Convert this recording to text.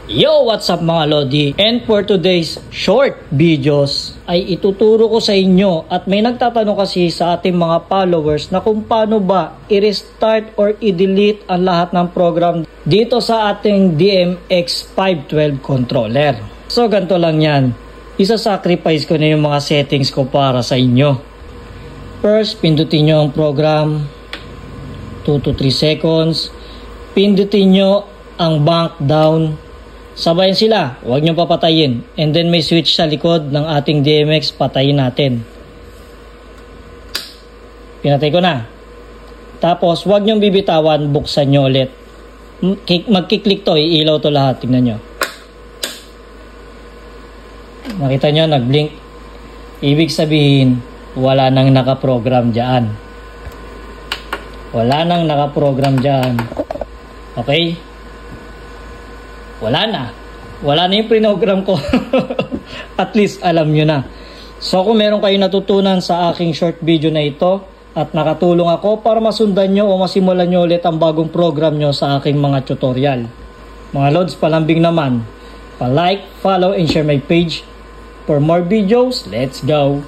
Yo, what's up mga Lodi? And for today's short videos ay ituturo ko sa inyo at may nagtatanong kasi sa ating mga followers na kung paano ba i-restart or i-delete ang lahat ng program dito sa ating DMX512 controller. So ganito lang yan. Isa-sacrifice ko na yung mga settings ko para sa inyo. First, pindutin nyo ang program 2 to 3 seconds. Pindutin nyo ang bank down. Sabayan sila, huwag nyo papatayin. And then may switch sa likod ng ating DMX, patayin natin. Pinatay ko na. Tapos huwag nyo bibitawan, buksan nyo ulit. Magkiklik to, iilaw to lahat. Tingnan nyo. Nakita nyo, nag-blink. Ibig sabihin, wala nang nakaprogram dyan. Wala nang nakaprogram dyan. Okay? Wala na yung prinogram ko. At least alam nyo na. So kung meron kayong natutunan sa aking short video na ito at nakatulong ako para masundan nyo o masimulan nyo ulit ang bagong program nyo sa aking mga tutorial. Mga Lods, palambing naman. Pa-like, follow, and share my page. For more videos, let's go!